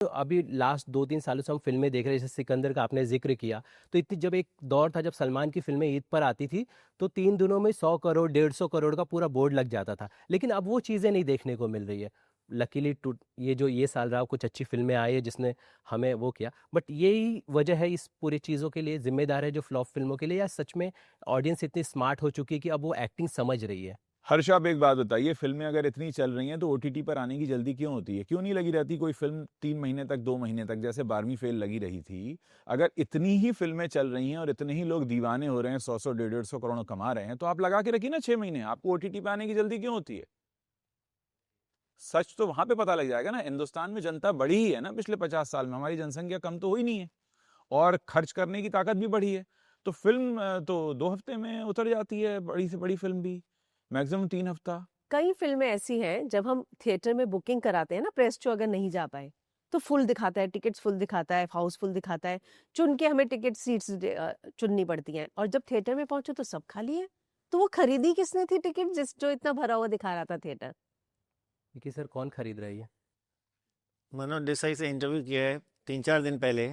तो अभी लास्ट 2-3 सालों से हम फ़िल्में देख रहे हैं, जैसे सिकंदर का आपने ज़िक्र किया, तो इतनी जब एक दौर था जब सलमान की फ़िल्में ईद पर आती थी, तो 3 दिनों में 100 करोड़, 150 करोड़ का पूरा बोर्ड लग जाता था। लेकिन अब वो चीज़ें नहीं देखने को मिल रही है। लकीली टू ये जो ये साल रहा कुछ अच्छी फ़िल्में आई है जिसने हमें वो किया। बट यही वजह है इस पूरी चीज़ों के लिए ज़िम्मेदार है जो फ्लॉप फ़िल्मों के लिए, या सच में ऑडियंस इतनी स्मार्ट हो चुकी है कि अब वो एक्टिंग समझ रही है? हर्ष, आप एक बात बताइए, फ़िल्में अगर इतनी चल रही हैं तो ओटीटी पर आने की जल्दी क्यों होती है? क्यों नहीं लगी रहती कोई फ़िल्म 3 महीने तक, 2 महीने तक, जैसे 12वीं फ़ेल लगी रही थी? अगर इतनी ही फ़िल्में चल रही हैं और इतने ही लोग दीवाने हो रहे हैं, 100-100 150 करोड़ कमा रहे हैं, तो आप लगा के रखिए ना 6 महीने, आपको ओटीटी पे आने की जल्दी क्यों होती है? सच तो वहाँ पे पता लग जाएगा ना। हिंदुस्तान में जनता बढ़ी ही है ना पिछले 50 साल में, हमारी जनसंख्या कम तो हुई नहीं है और खर्च करने की ताकत भी बढ़ी है। तो फ़िल्म तो 2 हफ्ते में उतर जाती है, बड़ी से बड़ी फ़िल्म भी, मैक्सिमम 3 हफ्ता। कई फिल्में ऐसी हैं जब हम थिएटर में बुकिंग कराते हैं ना, प्रेस शो अगर नहीं जा पाए तो फुल दिखाता है, टिकट्स फुल दिखाता है, हाउसफुल दिखाता है, चुन के हमें टिकट सीट्स चुननी पड़ती हैं, और जब थिएटर में पहुंचो तो सब खाली है। तो वो खरीदी किसने थी टिकट, जिस जो इतना भरा हुआ दिखा रहा था थिएटर? कि सर कौन खरीद रही है? मनोज देसाई से इंटरव्यू किया है 3-4 दिन पहले,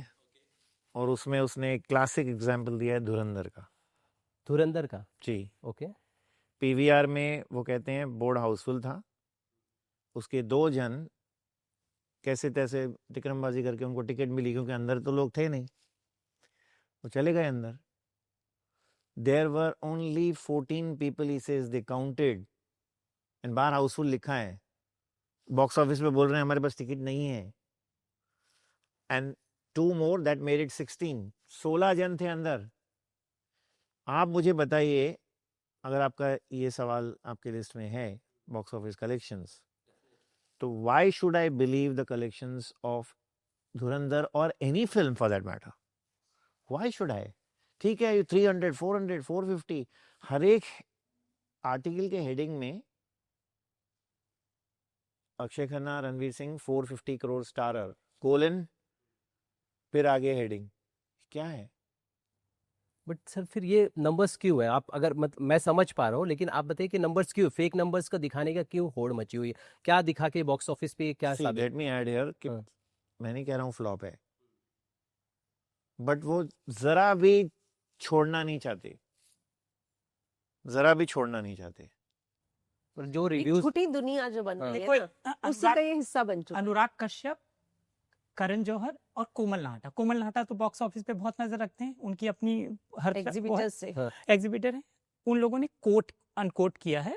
और उसमें उसने एक क्लासिक एग्जाम्पल दिया है धुरंधर का। धुरंधर का? जी। ओके। पीवीआर में वो कहते हैं बोर्ड हाउसफुल था, उसके 2 जन कैसे तैसे टिकरमबाजी करके उनको टिकट मिली, क्योंकि अंदर तो लोग थे नहीं, वो चले गए अंदर। There were only 14 people, he says, they counted, and बाहर हाउसफुल लिखा है। बॉक्स ऑफिस पे बोल रहे हैं हमारे पास टिकट नहीं है, and 2 more that made it 16। 16 जन थे अंदर। आप मुझे बताइए, अगर आपका ये सवाल आपके लिस्ट में है, बॉक्स ऑफिस कलेक्शंस, तो why should I believe the collections of धुरंधर और any film for that matter? Why should I? ठीक है, 300, 400, 450, हर एक आर्टिकल के हेडिंग में अक्षय खन्ना, रणवीर सिंह 450 करोड़ स्टारर, कोलन, फिर आगे हेडिंग, क्या है? बट सर फिर ये नंबर्स क्यों है? आप अगर मैं समझ पा रहा हूँ, लेकिन आप बताइए कि नंबर्स क्यों, फेक नंबर्स का दिखाने का क्यों होड़ मची हुई है? क्या दिखा के बॉक्स ऑफिस पे क्या सी, साबित? लेट मी ऐड हियर कि हाँ। मैं नहीं कह रहा हूँ फ्लॉप है, बट वो जरा भी छोड़ना नहीं चाहते, जरा भी छोड़ना नहीं चाहते। पर जो एक रिव्यूज छोटी दुनिया जो बन हाँ। रही देखो है ना, उसी का ये हिस्सा बन चुका है। अनुराग कश्यप, करण जौहर और कोमल नाहटा तो बॉक्स ऑफिस पे बहुत नजर रखते हैं, उनकी अपनी हर एग्जीबिटर से हाँ। एग्जीबिटर है। उन लोगों ने कोट अनकोट किया है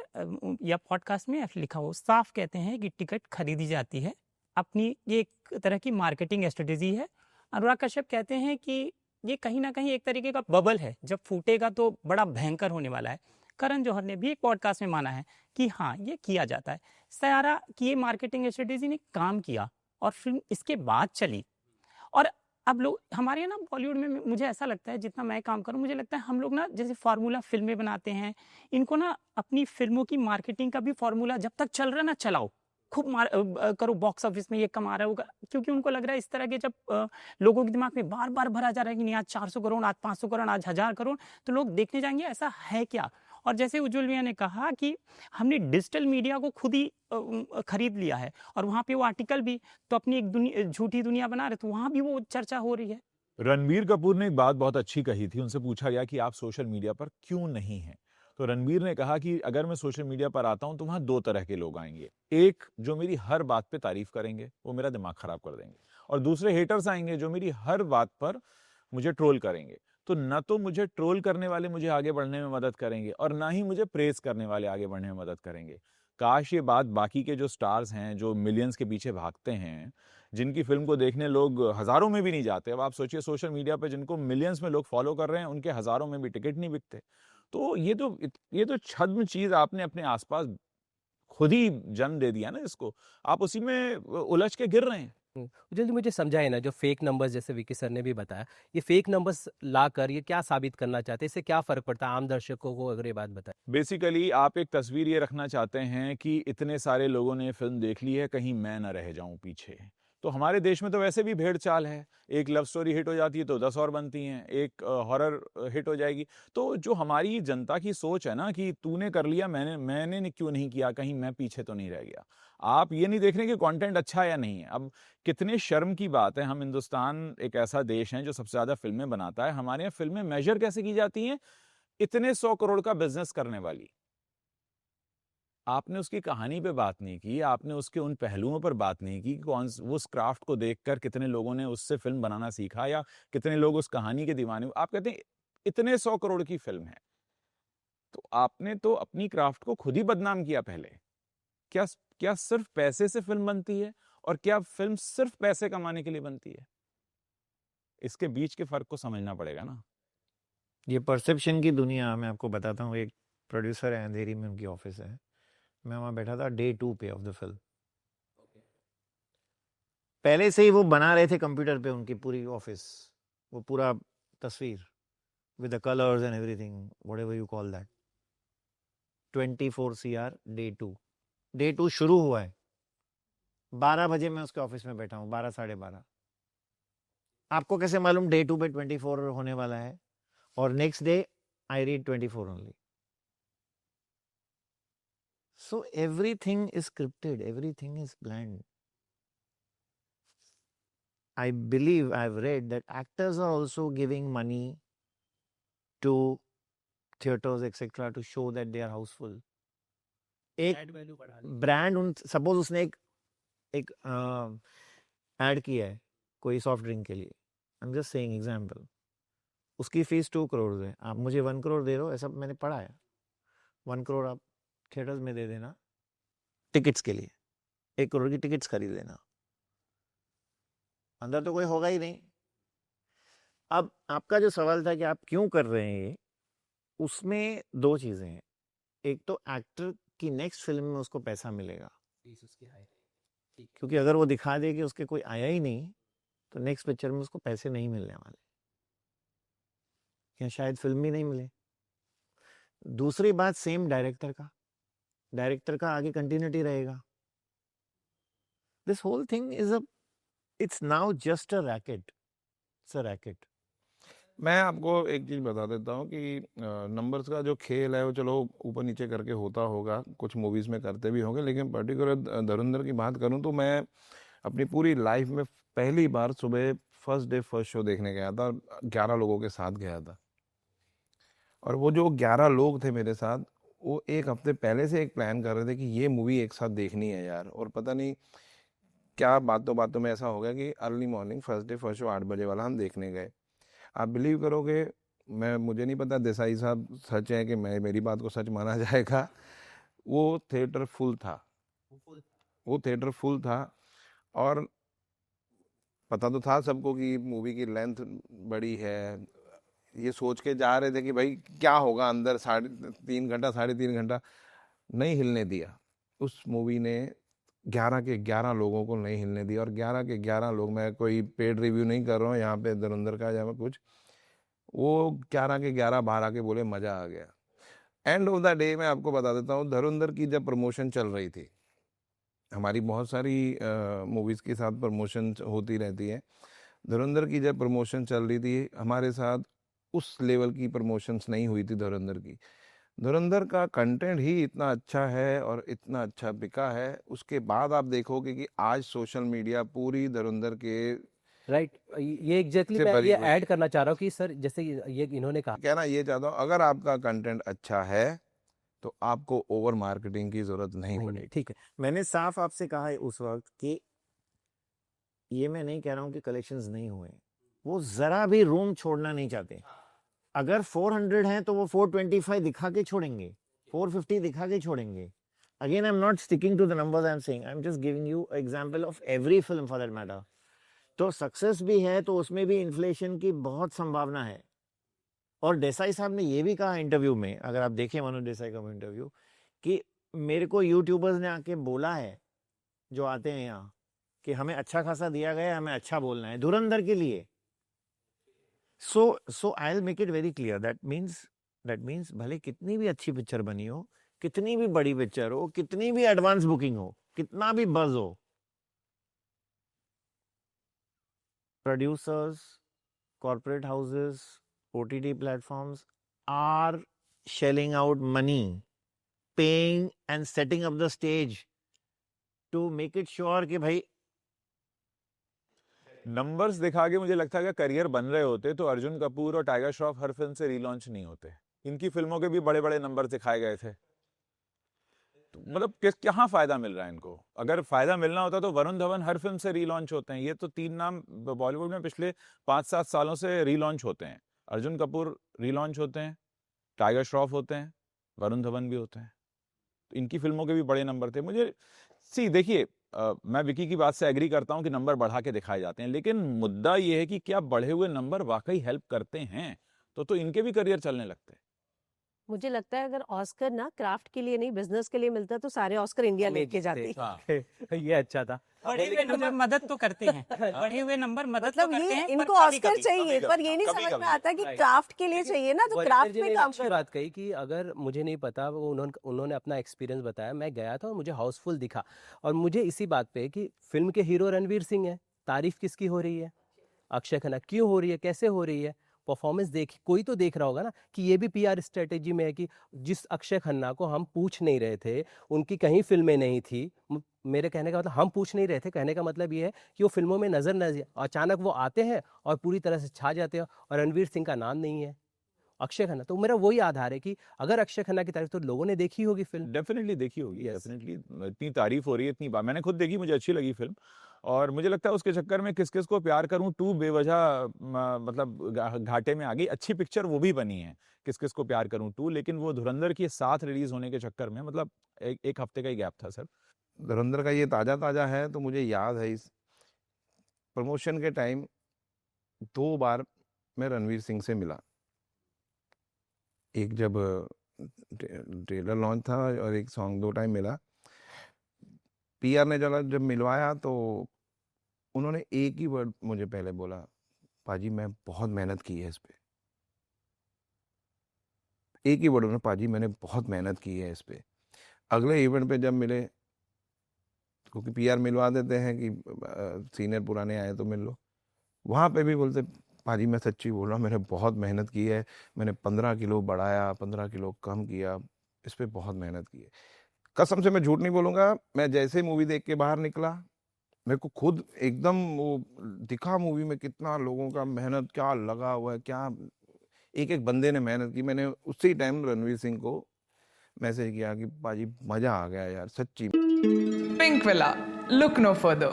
या पॉडकास्ट में लिखा हो, साफ कहते हैं कि टिकट खरीदी जाती है, अपनी ये एक तरह की मार्केटिंग स्ट्रेटेजी है। अनुराग कश्यप कहते हैं कि ये कहीं ना कहीं एक तरीके का बबल है, जब फूटेगा तो बड़ा भयंकर होने वाला है। करण जौहर ने भी एक पॉडकास्ट में माना है कि हाँ, ये किया जाता है। सयारा की ये मार्केटिंग स्ट्रेटेजी ने काम किया और फिल्म इसके बाद चली। और अब लोग हमारे यहाँ ना बॉलीवुड में, मुझे ऐसा लगता है, जितना मैं काम करूँ मुझे लगता है हम लोग ना जैसे फार्मूला फिल्में बनाते हैं, इनको ना अपनी फिल्मों की मार्केटिंग का भी फार्मूला जब तक चल रहा है ना चलाओ, खूब करो, बॉक्स ऑफिस में ये कमा रहा होगा, क्योंकि उनको लग रहा है इस तरह के, जब लोगों के दिमाग में बार बार भरा जा रहा है कि नहीं आज 400 करोड़, आज 500 करोड़, आज 1000 करोड़, तो लोग देखने जाएंगे ऐसा है क्या। और जैसे उज्ज्वल भैया ने कहा कि हमने डिजिटल मीडिया को खुद ही खरीद लिया है, और वहाँ पे वो आर्टिकल भी तो अपनी एक झूठी दुनिया बना रहे, तो वहाँ भी वो चर्चा हो रही है। रणबीर कपूर ने एक बात बहुत अच्छी कही थी, उनसे पूछा गया कि आप सोशल मीडिया पर क्यों नहीं हैं? तो रणबीर ने कहा कि अगर मैं सोशल मीडिया पर आता हूं तो वहां 2 तरह के लोग आएंगे। एक जो मेरी हर बात पे तारीफ करेंगे, वो मेरा दिमाग खराब कर देंगे, और दूसरे हेटर्स आएंगे जो मेरी हर बात पर मुझे ट्रोल करेंगे। तो न तो मुझे ट्रोल करने वाले मुझे आगे बढ़ने में मदद करेंगे और ना ही मुझे प्रेज करने वाले आगे बढ़ने में मदद करेंगे। काश ये बात बाकी के जो स्टार्स हैं, जो मिलियंस के पीछे भागते हैं, जिनकी फिल्म को देखने लोग हजारों में भी नहीं जाते, अब आप सोचिए सोशल मीडिया पे जिनको मिलियंस में लोग फॉलो कर रहे हैं, उनके हजारों में भी टिकट नहीं बिकते। तो ये तो छद्म चीज आपने अपने आसपास खुद ही जन्म दे दिया ना इसको, आप उसी में उलझ के गिर रहे हैं। जल्दी मुझे समझाए ना, जो फेक नंबर्स जैसे विकी सर ने भी बताया, ये फेक नंबर्स लाकर ये क्या साबित करना चाहते हैं? इससे क्या फर्क पड़ता है आम दर्शकों को, अगर ये बात बताए? बेसिकली आप एक तस्वीर ये रखना चाहते हैं कि इतने सारे लोगों ने फिल्म देख ली है, कहीं मैं ना रह जाऊं पीछे। तो हमारे देश में तो वैसे भी भेड़ चाल है, एक लव स्टोरी हिट हो जाती है तो 10 और बनती हैं, एक हॉरर हिट हो जाएगी। तो जो हमारी जनता की सोच है ना कि तूने कर लिया, मैंने क्यों नहीं किया, कहीं मैं पीछे तो नहीं रह गया। आप ये नहीं देख रहे कि कंटेंट अच्छा है या नहीं है। अब कितने शर्म की बात है, हम हिंदुस्तान एक ऐसा देश है जो सबसे ज्यादा फिल्में बनाता है, हमारे यहाँ फिल्में मेजर कैसे की जाती हैं? इतने 100 करोड़ का बिजनेस करने वाली। आपने उसकी कहानी पे बात नहीं की, आपने उसके उन पहलुओं पर बात नहीं की, कौन वो उस क्राफ्ट को देखकर कितने लोगों ने उससे फिल्म बनाना सीखा या कितने लोग उस कहानी के दीवाने। आप कहते हैं इतने 100 करोड़ की फिल्म है, तो आपने तो अपनी क्राफ्ट को खुद ही बदनाम किया पहले। क्या क्या सिर्फ पैसे से फिल्म बनती है और क्या फिल्म सिर्फ पैसे कमाने के लिए बनती है? इसके बीच के फर्क को समझना पड़ेगा ना। ये परसेप्शन की दुनिया, मैं आपको बताता हूँ। एक प्रोड्यूसर है, अंधेरी में उनकी ऑफिस है, मैं वहाँ बैठा था डे 2 पे ऑफ द फिल्म। पहले से ही वो बना रहे थे कंप्यूटर पे उनकी पूरी ऑफिस, वो पूरा तस्वीर with the colours and everything, whatever you call that. 24 CR day 2 शुरू हुआ है, 12 बजे मैं उसके ऑफिस में बैठा हूँ, 12 साढ़े 12। आपको कैसे मालूम डे 2 पे 24 होने वाला है? और next day I read 24 only. So everything is scripted, everything is planned. I believe I've read that actors are also giving money to theaters etc. to show that they are houseful. एक brand उन suppose उसने एक add किया है कोई soft drink के लिए, आई am just saying example, उसकी फीस 2 करोड़ है, आप मुझे 1 करोड़ दे रहे हो, ऐसा मैंने पढ़ा है। 1 करोड़ आप थिएटर्स में दे देना टिकट्स के लिए, 1 करोड़ की टिकट्स खरीद लेना, अंदर तो कोई होगा ही नहीं। अब आपका जो सवाल था कि आप क्यों कर रहे हैं ये, उसमें 2 चीजें हैं। एक तो एक्टर की नेक्स्ट फिल्म में उसको पैसा मिलेगा, क्योंकि अगर वो दिखा दे कि उसके कोई आया ही नहीं तो नेक्स्ट पिक्चर में उसको पैसे नहीं मिलने वाले, या शायद फिल्म ही नहीं मिले। दूसरी बात सेम डायरेक्टर का आगे कंटिन्यूटी रहेगा। This whole thing is it's now just a racket, it's a racket. मैं आपको एक चीज़ बता देता हूँ कि नंबर्स का जो खेल है वो चलो ऊपर नीचे करके होता होगा, कुछ मूवीज़ में करते भी होंगे, लेकिन पर्टिकुलर धुरंधर की बात करूँ तो मैं अपनी पूरी लाइफ में पहली बार सुबह फर्स्ट शो देखने गया था, 11 लोगों के साथ गया था। और वो जो 11 लोग थे मेरे साथ, वो एक हफ्ते पहले से एक प्लान कर रहे थे कि ये मूवी एक साथ देखनी है यार। और पता नहीं क्या बातों बातों में ऐसा हो गया कि अर्ली मॉर्निंग फर्स्ट शो 8 बजे वाला हम देखने गए। आप बिलीव करोगे, मुझे नहीं पता देसाई साहब सच है कि मेरी बात को सच माना जाएगा, वो थिएटर फुल था। और पता तो था सबको कि मूवी की लेंथ बड़ी है, ये सोच के जा रहे थे कि भाई क्या होगा अंदर, 3.5 घंटा नहीं हिलने दिया उस मूवी ने। 11 के 11 लोगों को नहीं हिलने दिया। और 11 के 11 लोग, मैं कोई पेड रिव्यू नहीं कर रहा हूँ यहाँ पे धुरंधर का या कुछ, वो 11 के 11 बाहर आके बोले मज़ा आ गया। एंड ऑफ द डे मैं आपको बता देता हूँ, धुरंधर की जब प्रमोशन चल रही थी, हमारी बहुत सारी मूवीज़ के साथ प्रमोशन होती रहती है, धुरंधर की जब प्रमोशन चल रही थी हमारे साथ उस लेवल की प्रमोशंस नहीं हुई थी धुरंधर की। धुरंधर का कंटेंट ही इतना अच्छा है और इतना अच्छा बिका है, उसके बाद आप देखोगे कि आज सोशल मीडिया पूरी धुरंधर के राइट। ये एग्जैक्टली से मैं भरी ये हुई ऐड करना चाह रहा हूँ कि सर जैसे ये इन्होंने कहा, कहना ये चाहता हूँ, अगर आपका कंटेंट अच्छा है तो आपको ओवर मार्केटिंग की जरूरत नहीं पड़ेगी। ठीक है। मैंने साफ आपसे कहा है उस वक्त कि ये मैं नहीं कह रहा हूँ कि कलेक्शंस नहीं हुए, वो जरा भी रूम छोड़ना नहीं चाहते। अगर 400 हैं तो वो 425 दिखा के छोड़ेंगे, 450 दिखा के छोड़ेंगे। Again I am not sticking to the numbers, I am saying, I am just giving you example of every film for that matter. तो सक्सेस भी है तो उसमें भी इन्फ्लेशन की बहुत संभावना है। और देसाई साहब ने ये भी कहा इंटरव्यू में, अगर आप देखें मनोज देसाई का इंटरव्यू, कि मेरे को यूट्यूबर्स ने आके बोला है जो आते हैं यहाँ कि हमें अच्छा खासा दिया गया है, हमें अच्छा बोलना है धुरंधर के लिए। So I will make it very clear, that means भले कितनी भी अच्छी पिक्चर बनी हो, कितनी भी बड़ी पिक्चर हो, कितनी भी एडवांस बुकिंग हो, कितना भी बज हो, producers, corporate houses, OTT platforms are shelling out money, paying and setting up the stage to make it sure कि भाई नंबर्स दिखा के मुझे लगता है कि करियर बन रहे होते तो अर्जुन कपूर और टाइगर श्रॉफ हर फिल्म से रीलॉन्च नहीं होते। इनकी फिल्मों के भी बड़े बड़े नंबर दिखाए गए थे। तो मतलब कहाँ फायदा मिल रहा है इनको? अगर फायदा मिलना होता तो वरुण धवन हर फिल्म से रीलॉन्च होते हैं। ये तो 3 नाम बॉलीवुड में पिछले 5-7 सालों से रीलॉन्च होते हैं। अर्जुन कपूर रीलॉन्च होते हैं, टाइगर श्रॉफ होते हैं, वरुण धवन भी होते हैं। तो इनकी फिल्मों के भी बड़े नंबर थे। मुझे देखिए, मैं विकी की बात से एग्री करता हूं कि नंबर बढ़ा के दिखाए जाते हैं, लेकिन मुद्दा ये है कि क्या बढ़े हुए नंबर वाकई हेल्प करते हैं? तो इनके भी करियर चलने लगते हैं। मुझे लगता है अगर ऑस्कर ना क्राफ्ट के लिए नहीं बिजनेस के लिए मिलता तो सारे ऑस्कर इंडिया हमें लेके जीतते। जाती। ये अच्छा था। बढ़े हुए नंबर मदद तो करते हैं, बढ़े हुए नंबर मदद तो मतलब करते ये हैं, पर इनको कभी ऑस्कर कभी चाहिए, पर ये नहीं समझ में कभी-कभी। आता कि राइट। क्राफ्ट के लिए चाहिए ना, तो वरिंदर क्राफ्ट जी ने में एक काम अच्छी कर। बात कही कि अगर मुझे नहीं पता, वो उन्होंने अपना एक्सपीरियंस बताया, मैं गया था और मुझे हाउसफुल दिखा, और मुझे इसी बात पे कि फिल्म के हीरो रणवीर सिंह है, तारीफ किसकी हो रही है? अक्षय खन्ना। क्यों हो रही है, कैसे हो रही है? परफॉर्मेंस देख कोई तो देख रहा होगा ना कि ये भी पीआर स्ट्रेटेजी में है कि जिस अक्षय खन्ना को हम पूछ नहीं रहे थे, उनकी कहीं फिल्में नहीं थी, मेरे कहने का मतलब हम पूछ नहीं रहे थे, कहने का मतलब ये है कि वो फिल्मों में नजर न अचानक वो आते हैं और पूरी तरह से छा जाते हैं, और रणवीर सिंह का नाम नहीं है, अक्षय खन्ना। तो मेरा वही आधार है कि अगर अक्षय खन्ना की तारीफ तो लोगों ने देखी होगी फिल्म। डेफिनेटली देखी होगी, Yes. डेफिनेटली। इतनी तारीफ हो रही है, इतनी बार मैंने खुद देखी, मुझे अच्छी लगी फिल्म। और मुझे लगता है उसके चक्कर में किस किस को प्यार करूं 2 बेवजह मतलब घाटे में आ गई। अच्छी पिक्चर वो भी बनी है, किस किस को प्यार करूं 2, लेकिन वो धुरंधर के साथ रिलीज होने के चक्कर में मतलब एक हफ्ते का ही गैप था सर। धुरंधर का ये ताज़ा ताज़ा है तो मुझे याद है इस प्रमोशन के टाइम 2 बार मैं रणवीर सिंह से मिला। एक जब ट्रेलर लॉन्च था और एक सॉन्ग 2 टाइम मिला। पीआर ने जब मिलवाया तो उन्होंने एक ही वर्ड मुझे पहले बोला, पाजी मैं बहुत मेहनत की है इस पे। एक ही वर्ड उन्होंने, पाजी मैंने बहुत मेहनत की है इस पे। अगले इवेंट पे जब मिले, क्योंकि पीआर मिलवा देते हैं कि सीनियर पुराने आए तो मिल लो, वहाँ पे भी बोलते पाजी मैं सच्ची बोल रहा हूँ, मैंने बहुत मेहनत की है, मैंने 15 किलो बढ़ाया, 15 किलो कम किया, इस पे बहुत मेहनत की है। कसम से मैं झूठ नहीं बोलूँगा, मैं जैसे मूवी देख के बाहर निकला, मेरे को खुद एकदम वो दिखा मूवी में कितना लोगों का मेहनत क्या लगा हुआ है, क्या एक एक बंदे ने मेहनत की। मैंने उसी टाइम रणवीर सिंह को मैसेज किया कि पाजी मज़ा आ गया यार सच्ची। Pinkvilla, look no further.